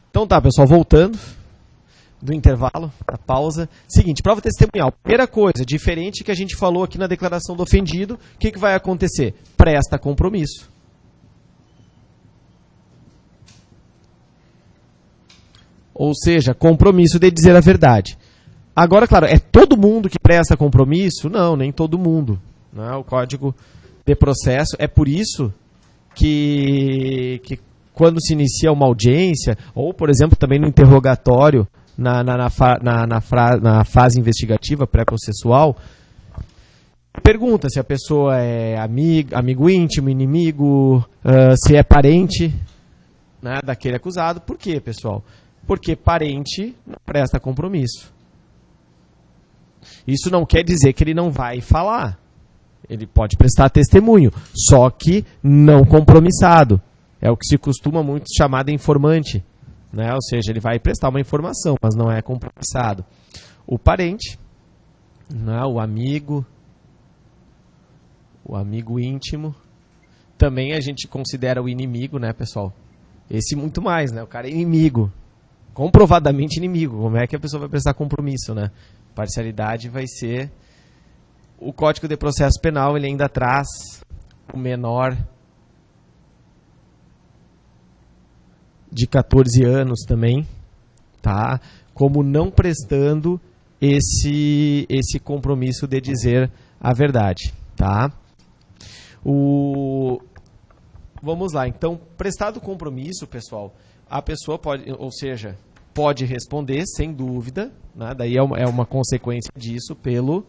Então tá, pessoal, voltando do intervalo, da pausa. Seguinte, prova testemunhal. Primeira coisa, diferente que a gente falou aqui na declaração do ofendido, o que vai acontecer? Presta compromisso. Ou seja, compromisso de dizer a verdade. Agora, claro, é todo mundo que presta compromisso? Não, nem todo mundo. Não é o Código de Processo. É por isso que quando se inicia uma audiência, ou, por exemplo, também no interrogatório, na fase investigativa pré-processual, pergunta se a pessoa é amigo íntimo, inimigo, se é parente, né, daquele acusado. Por quê, pessoal? Porque parente não presta compromisso. Isso não quer dizer que ele não vai falar. Ele pode prestar testemunho, só que não compromissado. É o que se costuma muito chamar de informante, né? Ou seja, ele vai prestar uma informação, mas não é compromissado. O parente, né? O amigo íntimo, também a gente considera o inimigo, né, pessoal? Esse muito mais, né? O cara é inimigo, comprovadamente inimigo. Como é que a pessoa vai prestar compromisso, né? Parcialidade vai ser... O Código de Processo Penal, ele ainda traz o menor de 14 anos também, tá? Como não prestando esse compromisso de dizer a verdade, tá? Vamos lá, então, prestado compromisso, pessoal, a pessoa pode, ou seja, pode responder sem dúvida, né? Daí é uma consequência disso pelo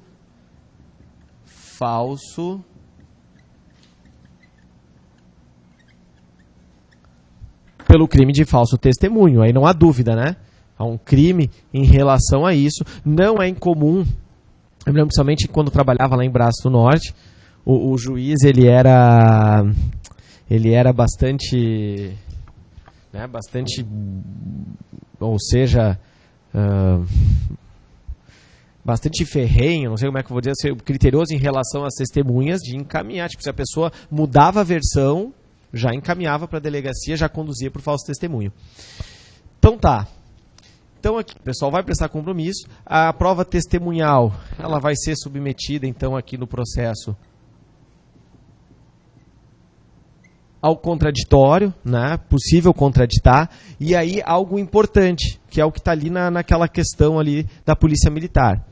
crime de falso testemunho. Aí não há dúvida, né? Há um crime em relação a isso. Não é incomum, eu me lembro principalmente quando trabalhava lá em Braço do Norte, o juiz, ele era bastante, né, ou seja, bastante ferrenho, não sei como é que eu vou dizer, ser criterioso em relação às testemunhas, de encaminhar. Tipo, se a pessoa mudava a versão, já encaminhava para a delegacia, já conduzia para o falso testemunho. Então tá. Então aqui, o pessoal vai prestar compromisso. A prova testemunhal, ela vai ser submetida, então, aqui no processo ao contraditório, né? Possível contraditar. E aí algo importante, que é o que está ali naquela questão ali da Polícia Militar.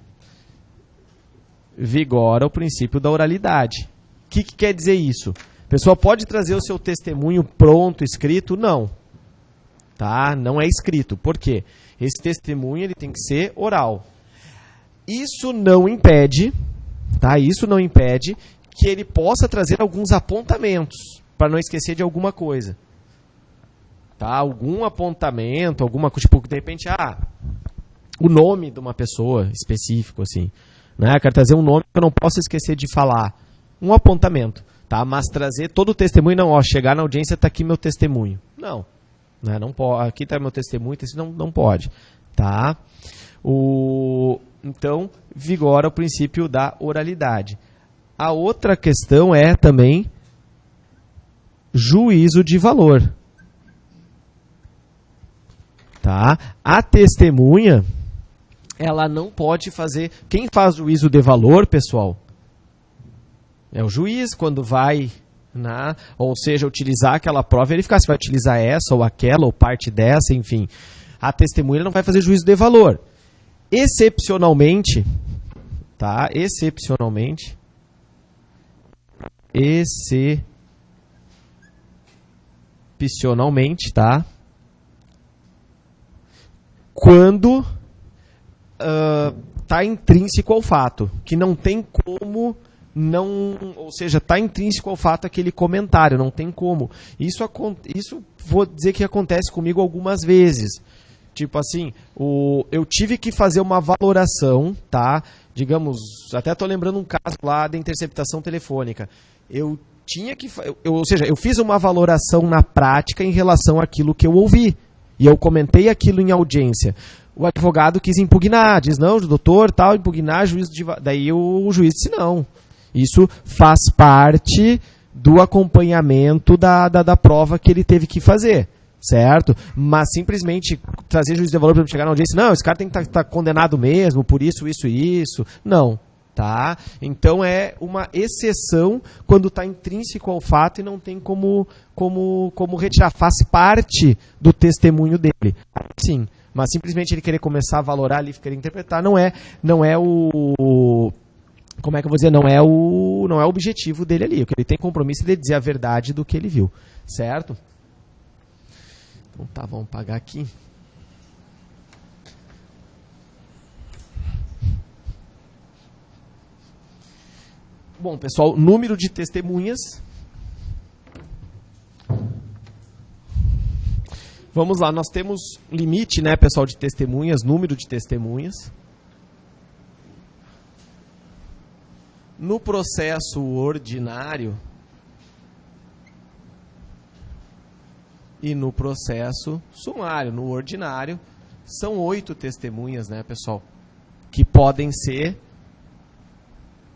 Vigora o princípio da oralidade. O que quer dizer isso? A pessoa pode trazer o seu testemunho pronto, escrito? Não. Tá? Não é escrito. Por quê? Esse testemunho ele tem que ser oral. Isso não impede, tá? Isso não impede que ele possa trazer alguns apontamentos, para não esquecer de alguma coisa. Tá? Algum apontamento, alguma coisa, tipo, de repente, o nome de uma pessoa específico, assim. Né? Eu quero trazer um nome que eu não posso esquecer de falar. Um apontamento. Tá? Mas trazer todo o testemunho, não, chegar na audiência, está aqui meu testemunho. Não. Né? Não pode, aqui está meu testemunho, não pode. Tá? Então, vigora o princípio da oralidade. A outra questão é também juízo de valor. Tá? A testemunha, ela não pode fazer... Quem faz juízo de valor, pessoal, é o juiz, quando vai, né, ou seja, utilizar aquela prova, verificar se vai utilizar essa ou aquela, ou parte dessa, enfim. A testemunha não vai fazer juízo de valor. Excepcionalmente, tá? Excepcionalmente, tá? Quando está intrínseco ao fato, que não tem como não, ou seja, está intrínseco ao fato aquele comentário, não tem como. Isso vou dizer que acontece comigo algumas vezes. Tipo assim, eu tive que fazer uma valoração, tá? Digamos, até estou lembrando um caso lá da interceptação telefônica. Eu fiz uma valoração na prática em relação àquilo que eu ouvi. E eu comentei aquilo em audiência. O advogado quis impugnar, diz, não, doutor, tal, impugnar, daí o juiz disse, não. Isso faz parte do acompanhamento da prova que ele teve que fazer. certo? Mas simplesmente trazer juízo de valor para chegar na audiência, não, esse cara tem que estar condenado mesmo, por isso, isso e isso. Não, tá? Então é uma exceção quando está intrínseco ao fato e não tem como retirar, faz parte do testemunho dele. Sim, mas simplesmente ele querer começar a valorar ali, querer interpretar, não é o... Como é que eu vou dizer? Não é o objetivo dele ali. O que ele tem compromisso é de dizer a verdade do que ele viu, certo? Então tá, vamos pagar aqui. Bom, pessoal, número de testemunhas. Vamos lá, nós temos limite, né, pessoal, de testemunhas, número de testemunhas. No processo ordinário e no processo sumário, no ordinário, são 8 testemunhas, né, pessoal, que podem ser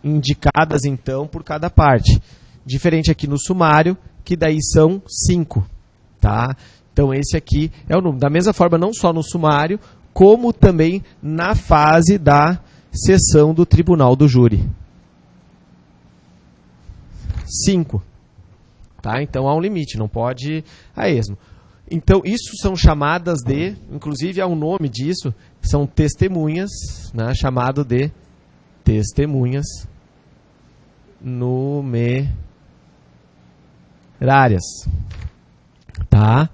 indicadas, então, por cada parte. Diferente aqui no sumário, que daí são 5, tá? Então, esse aqui é o número. Da mesma forma, não só no sumário, como também na fase da sessão do tribunal do júri. 5. Tá? Então há um limite, não pode a esmo. Então isso são chamadas de, inclusive há um nome disso, são testemunhas, né, chamado de testemunhas numerárias. Tá?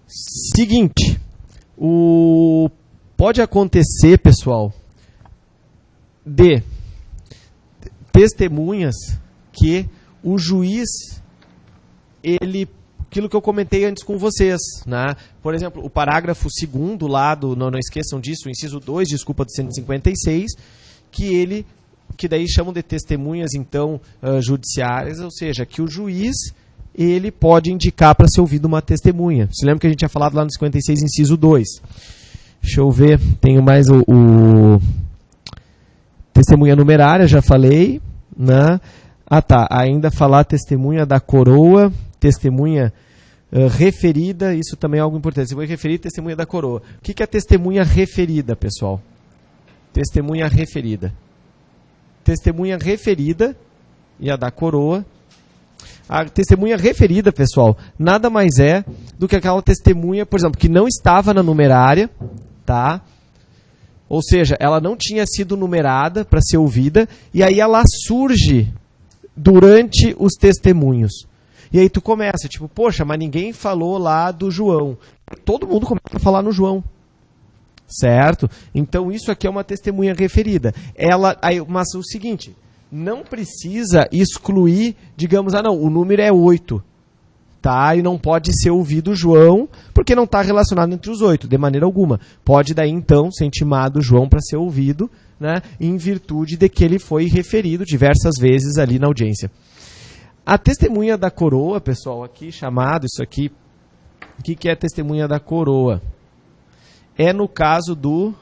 Seguinte, pode acontecer, pessoal, de testemunhas que o juiz, aquilo que eu comentei antes com vocês, né? Por exemplo, o parágrafo 2º lá não esqueçam disso, o inciso 2, desculpa, do 156, que daí chamam de testemunhas, então, judiciárias, ou seja, que o juiz, ele pode indicar para ser ouvido uma testemunha. Você lembra que a gente tinha falado lá no 56, inciso 2? Deixa eu ver, tenho mais o testemunha numerária, já falei, né? Ah, tá. Ainda falar testemunha da coroa, testemunha referida, isso também é algo importante. Testemunha referida, testemunha da coroa. O que é testemunha referida, pessoal? Testemunha referida. Testemunha referida e a da coroa. A testemunha referida, pessoal, nada mais é do que aquela testemunha, por exemplo, que não estava na numerária, tá? Ou seja, ela não tinha sido numerada para ser ouvida, e aí ela surge durante os testemunhos. E aí tu começa, tipo, poxa, mas ninguém falou lá do João. Todo mundo começa a falar no João. Certo? Então isso aqui é uma testemunha referida. Mas o seguinte, não precisa excluir, digamos, não, o número é 8. Tá? E não pode ser ouvido o João, porque não está relacionado entre os 8, de maneira alguma. Pode daí então ser intimado o João para ser ouvido, né, em virtude de que ele foi referido diversas vezes ali na audiência. A testemunha da coroa, pessoal, aqui chamado, isso aqui, o que é a testemunha da coroa? É no caso do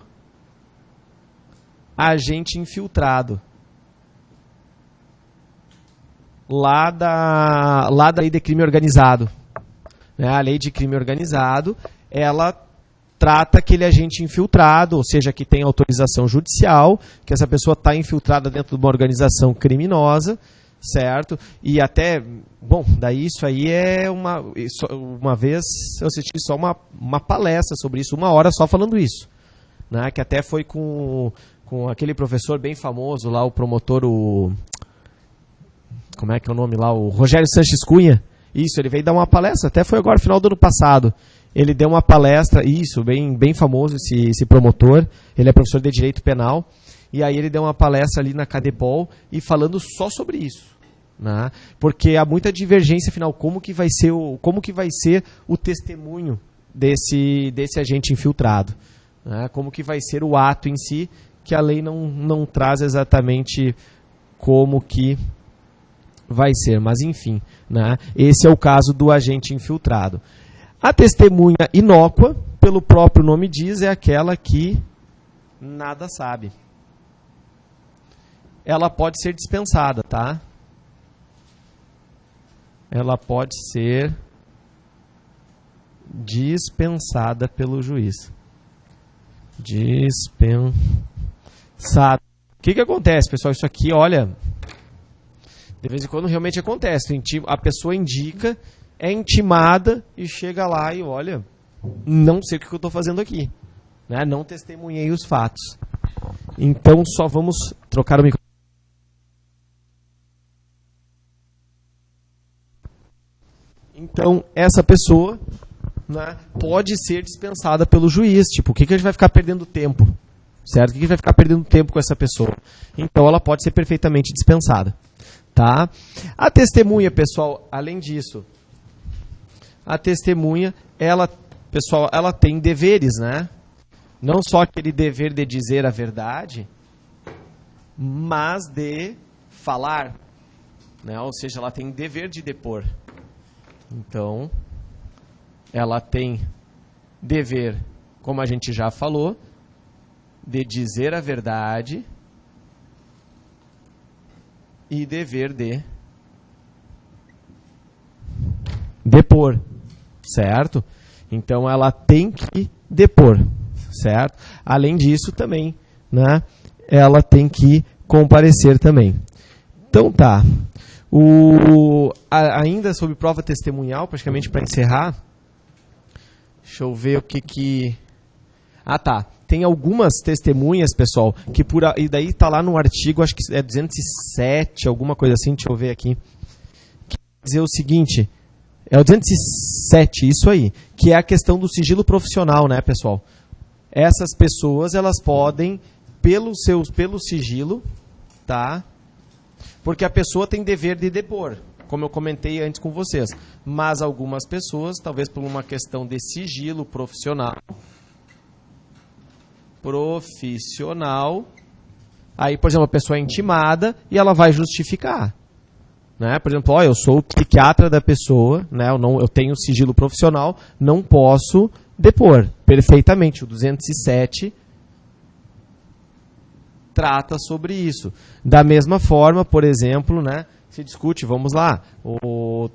agente infiltrado. Lá da lei de crime organizado. Né? A lei de crime organizado, ela trata aquele agente infiltrado, ou seja, que tem autorização judicial, que essa pessoa está infiltrada dentro de uma organização criminosa, certo? E até, bom, daí isso aí é uma vez eu assisti só uma palestra sobre isso, 1 hora só falando isso, né? Que até foi com aquele professor bem famoso lá, o promotor, como é que é o nome lá? O Rogério Sanches Cunha. Isso, ele veio dar uma palestra, até foi agora, final do ano passado. Ele deu uma palestra, isso, bem famoso esse promotor, ele é professor de Direito Penal, e aí ele deu uma palestra ali na Cadepol e falando só sobre isso, né? Porque há muita divergência, afinal, como que vai ser o testemunho desse agente infiltrado, né? Como que vai ser o ato em si, que a lei não traz exatamente como que vai ser, mas enfim, né? Esse é o caso do agente infiltrado. A testemunha inócua, pelo próprio nome diz, é aquela que nada sabe. Ela pode ser dispensada, tá? Ela pode ser Dispensada pelo juiz. Dispensada. O que acontece, pessoal? Isso aqui, olha, de vez em quando realmente acontece. A pessoa indica, é intimada e chega lá e olha, não sei o que eu estou fazendo aqui. Né? Não testemunhei os fatos. Então, só vamos trocar o microfone. Então, essa pessoa, né, pode ser dispensada pelo juiz. Tipo, o que a gente vai ficar perdendo tempo? Certo? O que a gente vai ficar perdendo tempo com essa pessoa? Então, ela pode ser perfeitamente dispensada. Tá? A testemunha, pessoal, além disso, a testemunha, pessoal, ela tem deveres, né? Não só aquele dever de dizer a verdade, mas de falar, né? Ou seja, ela tem dever de depor. Então, ela tem dever, como a gente já falou, de dizer a verdade e dever de depor, certo? Então, ela tem que depor, certo? Além disso, também, né, ela tem que comparecer também. Então, tá. Ainda sobre prova testemunhal, praticamente para encerrar, deixa eu ver o que... Ah, tá. Tem algumas testemunhas, pessoal, que e daí está lá no artigo, acho que é 207, alguma coisa assim, deixa eu ver aqui. Que quer dizer o seguinte, é o 207, isso aí, que é a questão do sigilo profissional, né, pessoal? Essas pessoas, elas podem, pelo sigilo, tá? Porque a pessoa tem dever de depor, como eu comentei antes com vocês. Mas algumas pessoas, talvez por uma questão de sigilo profissional, aí, por exemplo, a pessoa é intimada e ela vai justificar. Né? Por exemplo, eu sou o psiquiatra da pessoa, né? Eu tenho sigilo profissional, não posso depor. Perfeitamente, o 207 trata sobre isso. Da mesma forma, por exemplo, né, se discute, vamos lá,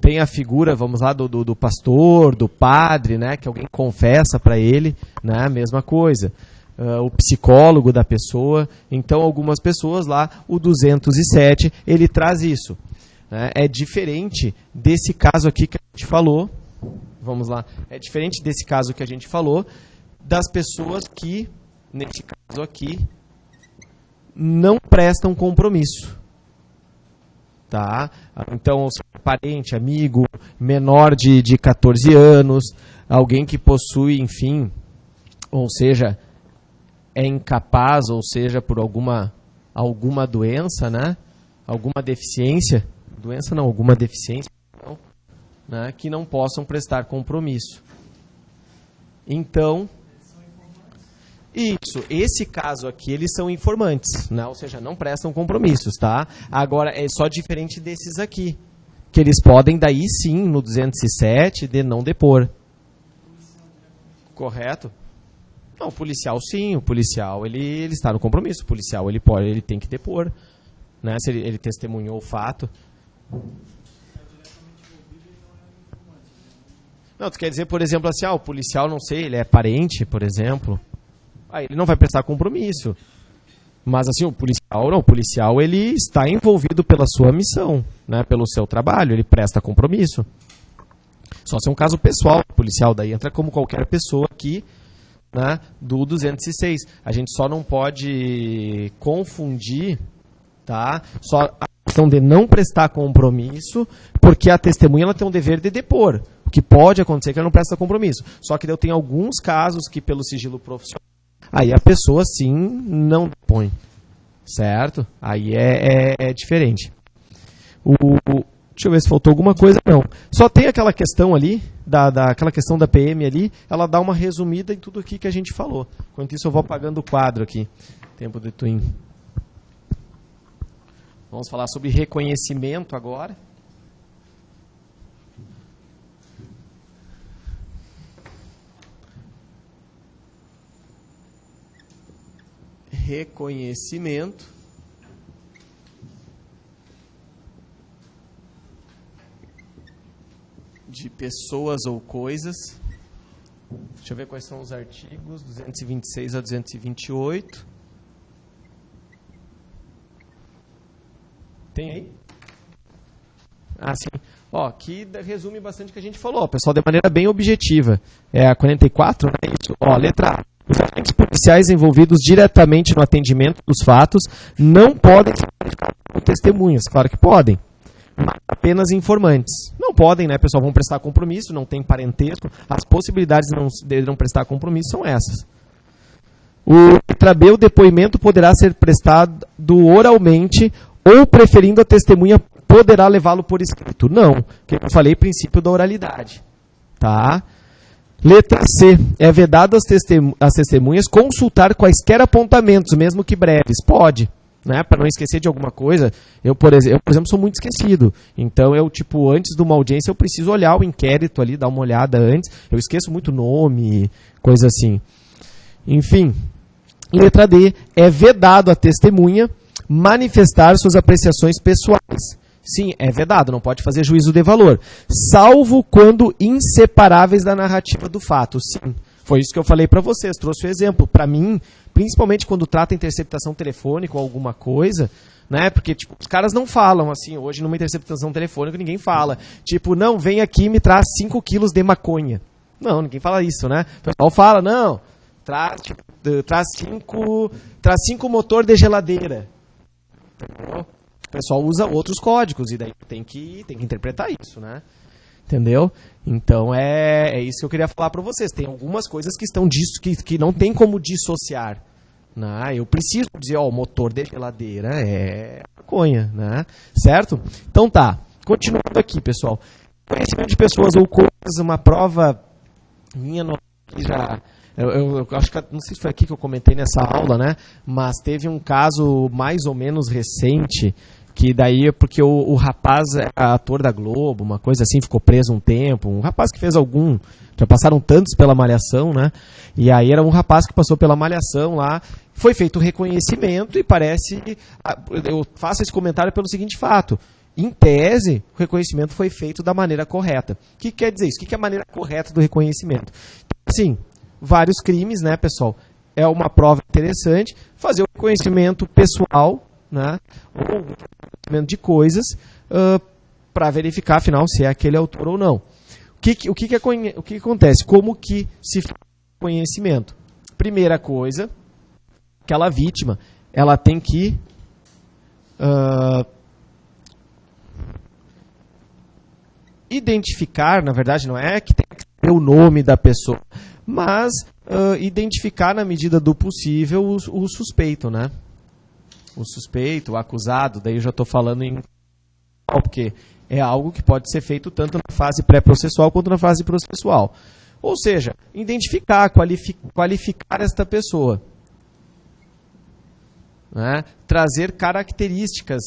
tem a figura, vamos lá, do pastor, do padre, né, que alguém confessa para ele, né, mesma coisa. O psicólogo da pessoa. Então, algumas pessoas lá, o 207, ele traz isso. Né? É diferente desse caso aqui que a gente falou, vamos lá, é diferente desse caso que a gente falou, das pessoas que, nesse caso aqui, não prestam compromisso. Tá? Então, parente, amigo, menor de 14 anos, alguém que possui, enfim, ou seja, é incapaz, ou seja, por alguma doença, né? Alguma deficiência, alguma deficiência, né? Que não possam prestar compromisso. Então, esse caso aqui, eles são informantes, né? Ou seja, não prestam compromissos, tá? Agora, é só diferente desses aqui, que eles podem, daí sim, no 207, de não depor. Correto? Não, o policial sim, o policial ele está no compromisso, o policial ele tem que depor, né? Se ele testemunhou o fato. Não, tu quer dizer, por exemplo, assim, o policial, não sei, ele é parente, por exemplo, aí ele não vai prestar compromisso. Mas assim, o policial ele está envolvido pela sua missão, né? Pelo seu trabalho, ele presta compromisso. Só se é um caso pessoal, o policial daí entra como qualquer pessoa aqui, né, do 206. A gente só não pode confundir, tá? Só a questão de não prestar compromisso, porque a testemunha ela tem um dever de depor. O que pode acontecer é que ela não presta compromisso. Só que eu tenho alguns casos que pelo sigilo profissional, aí a pessoa sim não depõe, certo? Aí é diferente. Deixa eu ver se faltou alguma coisa. Não. Só tem aquela questão ali, aquela questão da PM ali, ela dá uma resumida em tudo aqui que a gente falou. Enquanto isso eu vou apagando o quadro aqui. Tempo de Twin. Vamos falar sobre reconhecimento agora. Reconhecimento de pessoas ou coisas Deixa eu ver quais são os artigos, 226 a 228. Tem aí? Ah, sim. Ó, aqui resume bastante o que a gente falou, pessoal, de maneira bem objetiva. É a 44, né? Isso. Ó, letra A. Os agentes policiais envolvidos diretamente no atendimento dos fatos não podem ser qualificados como testemunhas. Claro que podem, mas apenas informantes. Não podem, né, pessoal? Vão prestar compromisso, não tem parentesco. As possibilidades de não prestar compromisso são essas. Letra B, o depoimento poderá ser prestado oralmente ou, preferindo a testemunha, poderá levá-lo por escrito. Não, que eu falei, princípio da oralidade. Tá? Letra C, é vedado às testemunhas consultar quaisquer apontamentos, mesmo que breves. Pode, né? Para não esquecer de alguma coisa. Eu, por exemplo, sou muito esquecido. Então, antes de uma audiência, eu preciso olhar o inquérito ali, dar uma olhada antes. Eu esqueço muito nome, coisa assim. Enfim, letra D, é vedado à testemunha manifestar suas apreciações pessoais. Sim, é vedado, não pode fazer juízo de valor, salvo quando inseparáveis da narrativa do fato. Sim, foi isso que eu falei para vocês, trouxe o exemplo. Para mim, principalmente quando trata interceptação telefônica ou alguma coisa, né? Porque tipo, os caras não falam assim, hoje numa interceptação telefônica ninguém fala, tipo, não, vem aqui e me traz 5 quilos de maconha. Não, ninguém fala isso, né? O pessoal fala, não, traz 5 motor de geladeira. Entendeu? O pessoal usa outros códigos e daí tem que interpretar isso, né? Entendeu? Então é isso que eu queria falar para vocês. Tem algumas coisas que estão que não tem como dissociar, né? Eu preciso dizer, ó, o motor de geladeira é maconha, né? Certo? Então tá. Continuando aqui, pessoal. Conhecimento de pessoas ou coisas, uma prova minha que já eu acho que não sei se foi aqui que eu comentei nessa aula, né? Mas teve um caso mais ou menos recente, que daí é porque o rapaz é ator da Globo, uma coisa assim, ficou preso um tempo. Um rapaz que fez já passaram tantos pela Malhação, né? E aí era um rapaz que passou pela Malhação lá, foi feito o reconhecimento e parece... Eu faço esse comentário pelo seguinte fato. Em tese, o reconhecimento foi feito da maneira correta. O que quer dizer isso? O que é a maneira correta do reconhecimento? Sim, vários crimes, né, pessoal? É uma prova interessante fazer o reconhecimento pessoal, né, ou o reconhecimento de coisas para verificar, afinal, se é aquele autor ou não. O que acontece? Como que se faz o reconhecimento? Primeira coisa, aquela vítima, ela tem que identificar, na verdade, não é que tem que ter o nome da pessoa, mas identificar na medida do possível o suspeito, né? O suspeito, o acusado, daí eu já estou falando em... porque é algo que pode ser feito tanto na fase pré-processual quanto na fase processual. Ou seja, identificar, qualificar esta pessoa. Né? Trazer características.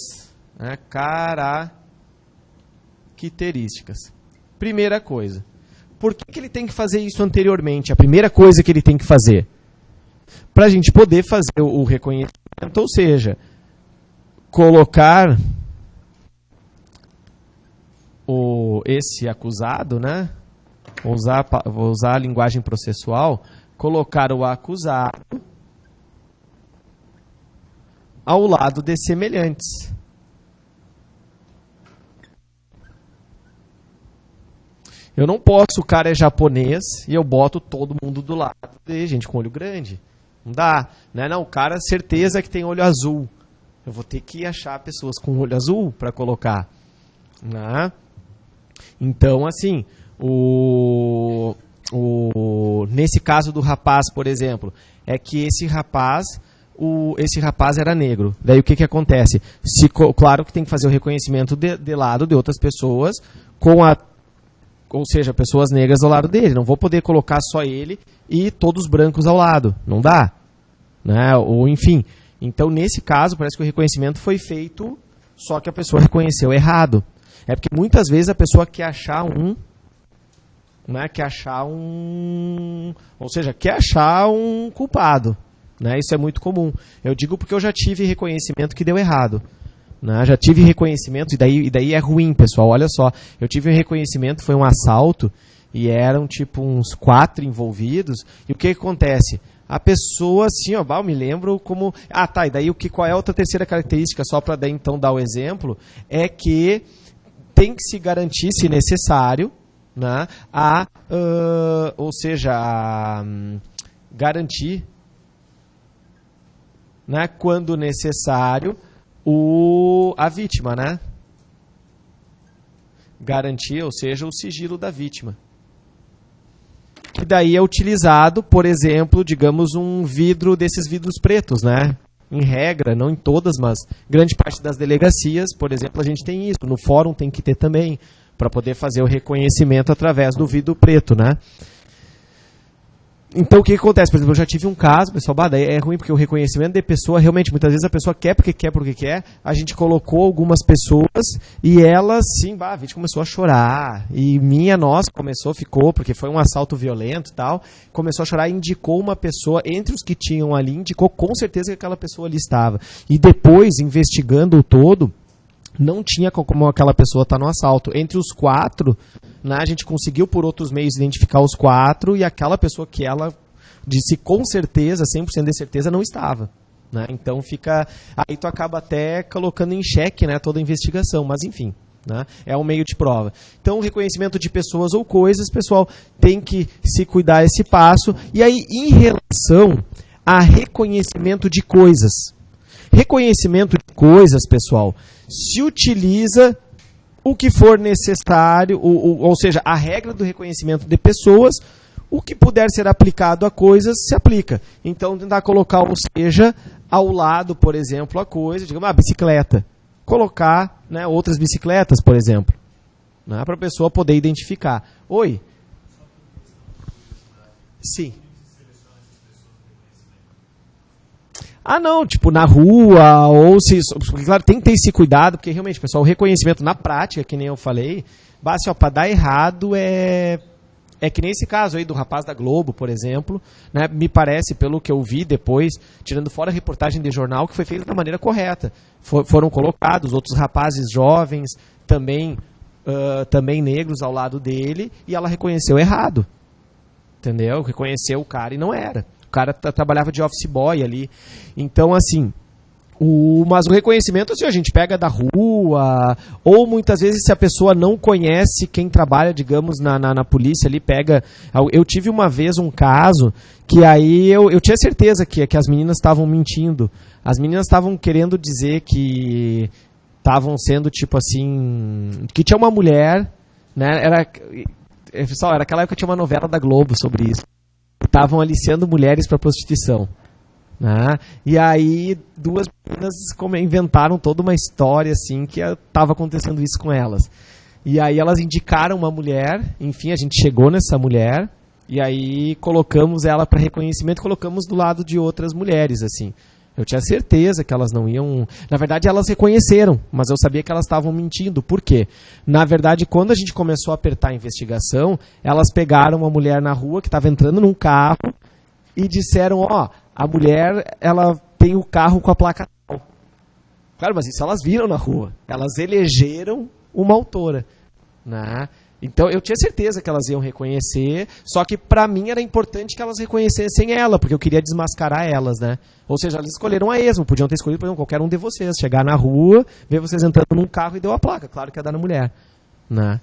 Né? Características. Primeira coisa. Por que ele tem que fazer isso anteriormente? A primeira coisa que ele tem que fazer. Para a gente poder fazer o reconhecimento, ou seja, colocar esse acusado, né? Vou usar a linguagem processual, colocar o acusado ao lado de semelhantes. Eu não posso, o cara é japonês e eu boto todo mundo do lado de gente com olho grande. Não dá. Né? Não, o cara, certeza que tem olho azul. Eu vou ter que achar pessoas com olho azul para colocar. Né? Então, assim, nesse caso do rapaz, por exemplo, é que esse rapaz era negro. Daí o que acontece? Claro que tem que fazer o reconhecimento de lado de outras pessoas, ou seja, pessoas negras ao lado dele. Não vou poder colocar só ele e todos brancos ao lado. Não dá. Né? Ou enfim. Então, nesse caso, parece que o reconhecimento foi feito, só que a pessoa reconheceu errado. É porque muitas vezes a pessoa quer achar quer achar um culpado. Né? Isso é muito comum. Eu digo porque eu já tive reconhecimento que deu errado. Né? Já tive reconhecimento, e daí é ruim, pessoal. Olha só, eu tive um reconhecimento, foi um assalto, e eram tipo uns 4 envolvidos, e o que acontece? A pessoa, assim, ó, eu me lembro como... Ah, tá, e daí qual é a outra terceira característica, só para daí então dar o exemplo, é que tem que se garantir, se necessário, né, ou seja, garantir, né, quando necessário, a vítima, né? Garantir, ou seja, o sigilo da vítima. Que daí é utilizado, por exemplo, digamos, um vidro desses vidros pretos, né? Em regra, não em todas, mas grande parte das delegacias, por exemplo, a gente tem isso. No fórum tem que ter também, para poder fazer o reconhecimento através do vidro preto, né? Então, o que acontece? Por exemplo, eu já tive um caso, pessoal, daí é ruim porque o reconhecimento de pessoa, realmente, muitas vezes a pessoa quer porque quer, a gente colocou algumas pessoas e elas, sim, a vítima começou a chorar, e ficou, porque foi um assalto violento e tal, começou a chorar e indicou uma pessoa, entre os que tinham ali, indicou com certeza que aquela pessoa ali estava. E depois, investigando o todo, não tinha como aquela pessoa estar no assalto. Entre os 4, né, a gente conseguiu por outros meios identificar os 4 e aquela pessoa que ela disse com certeza, 100% de certeza, não estava. Né? Então aí tu acaba até colocando em xeque, né, toda a investigação, mas enfim, né, é um meio de prova. Então o reconhecimento de pessoas ou coisas, pessoal, tem que se cuidar esse passo. E aí em relação a reconhecimento de coisas. Reconhecimento de coisas, pessoal, se utiliza o que for necessário, ou seja, a regra do reconhecimento de pessoas, o que puder ser aplicado a coisas, se aplica. Então, tentar colocar, ou seja, ao lado, por exemplo, a coisa, digamos, a bicicleta. Colocar, né, outras bicicletas, por exemplo, né, para a pessoa poder identificar. Oi? Sim. Ah, não, tipo, na rua, ou se... Claro, tem que ter esse cuidado, porque realmente, pessoal, o reconhecimento na prática, que nem eu falei, assim, para dar errado é que nem esse caso aí do rapaz da Globo, por exemplo, né, me parece, pelo que eu vi depois, tirando fora a reportagem de jornal, que foi feita da maneira correta. Foram colocados outros rapazes jovens, também negros ao lado dele, e ela reconheceu errado. Entendeu? Reconheceu o cara e não era. O cara trabalhava de office boy ali. Então, assim, mas o reconhecimento, assim, a gente pega da rua, ou muitas vezes se a pessoa não conhece quem trabalha, digamos, na polícia ali, pega... Eu tive uma vez um caso que aí eu tinha certeza que as meninas estavam mentindo. As meninas estavam querendo dizer que estavam sendo, tipo assim... Que tinha uma mulher, né? Pessoal, era aquela época que tinha uma novela da Globo sobre isso. Estavam aliciando mulheres para prostituição. Né? E aí 2 meninas inventaram toda uma história assim que estava acontecendo isso com elas. E aí elas indicaram uma mulher, enfim, a gente chegou nessa mulher e aí colocamos ela para reconhecimento, colocamos do lado de outras mulheres, assim. Eu tinha certeza que elas não iam... Na verdade, elas reconheceram, mas eu sabia que elas estavam mentindo. Por quê? Na verdade, quando a gente começou a apertar a investigação, elas pegaram uma mulher na rua que estava entrando num carro e disseram, a mulher, ela tem o carro com a placa tal. Claro, mas isso elas viram na rua. Elas elegeram uma autora. Né? Então, eu tinha certeza que elas iam reconhecer, só que para mim era importante que elas reconhecessem ela, porque eu queria desmascarar elas, né? Ou seja, elas escolheram a esmo, podiam ter escolhido, por exemplo, qualquer um de vocês, chegar na rua, ver vocês entrando num carro e deu a placa, claro que ia dar na mulher, né?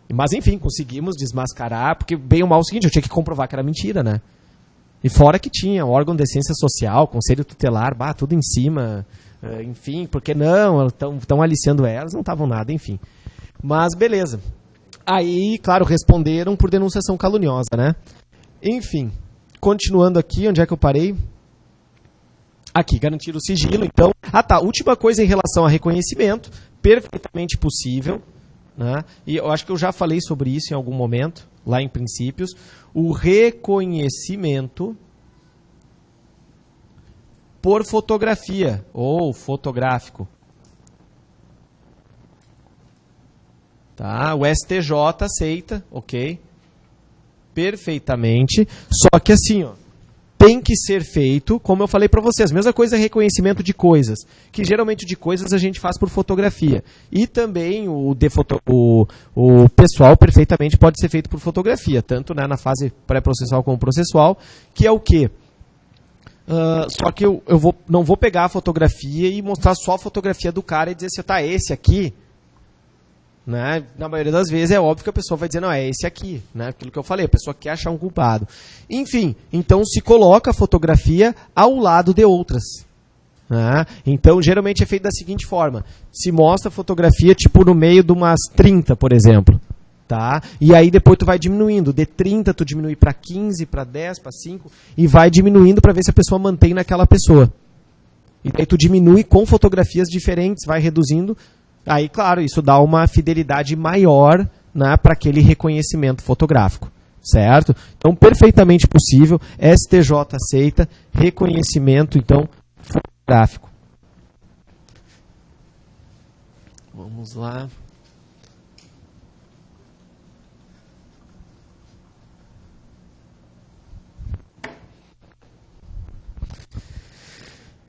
Mas enfim, conseguimos desmascarar, porque bem ou mal é o seguinte, eu tinha que comprovar que era mentira, né? E fora que tinha o órgão de ciência social, conselho tutelar, tudo em cima, enfim, porque não, estão aliciando elas, não estavam nada, enfim. Mas beleza. Aí, claro, responderam por denunciação caluniosa, né? Enfim, continuando aqui, onde é que eu parei? Aqui, garantir o sigilo, então. Última coisa em relação a reconhecimento, perfeitamente possível, né? E eu acho que eu já falei sobre isso em algum momento, lá em princípios. O reconhecimento por fotografia, ou fotográfico. Tá? O STJ aceita, ok? Perfeitamente. Só que assim, tem que ser feito, como eu falei para vocês, mesma coisa é reconhecimento de coisas, que geralmente de coisas a gente faz por fotografia. E também o pessoal perfeitamente pode ser feito por fotografia, tanto, né, na fase pré-processual como processual, que é o quê? Só que eu não vou pegar a fotografia e mostrar só a fotografia do cara e dizer assim, tá, esse aqui, né? Na maioria das vezes é óbvio que a pessoa vai dizer, não, é esse aqui, né? Aquilo que eu falei, a pessoa quer achar um culpado. Enfim, então se coloca a fotografia ao lado de outras. Né? Então, geralmente é feito da seguinte forma, se mostra a fotografia tipo no meio de umas 30, por exemplo. Tá? E aí depois tu vai diminuindo, de 30 tu diminui para 15, para 10, para 5, e vai diminuindo para ver se a pessoa mantém naquela pessoa. E daí tu diminui com fotografias diferentes, vai reduzindo. Aí, claro, isso dá uma fidelidade maior, né, para aquele reconhecimento fotográfico, certo? Então, perfeitamente possível, STJ aceita, reconhecimento, então, fotográfico. Vamos lá.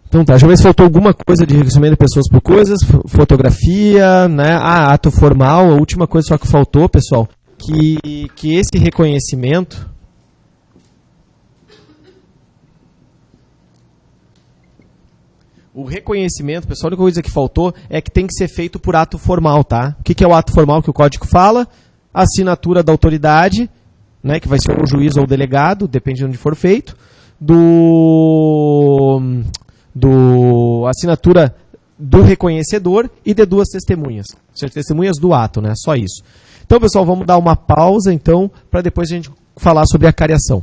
Então tá, deixa eu ver se faltou alguma coisa de reconhecimento de pessoas por coisas, fotografia, né? Ato formal, a última coisa só que faltou, pessoal, que esse reconhecimento, o reconhecimento, pessoal, a única coisa que faltou é que tem que ser feito por ato formal, tá? O que é o ato formal que o código fala? Assinatura da autoridade, né, que vai ser o juiz ou o delegado, depende de onde for feito, assinatura do reconhecedor e de duas testemunhas. Ou seja, testemunhas do ato, né? Só isso. Então, pessoal, vamos dar uma pausa, então, para depois a gente falar sobre a cariação.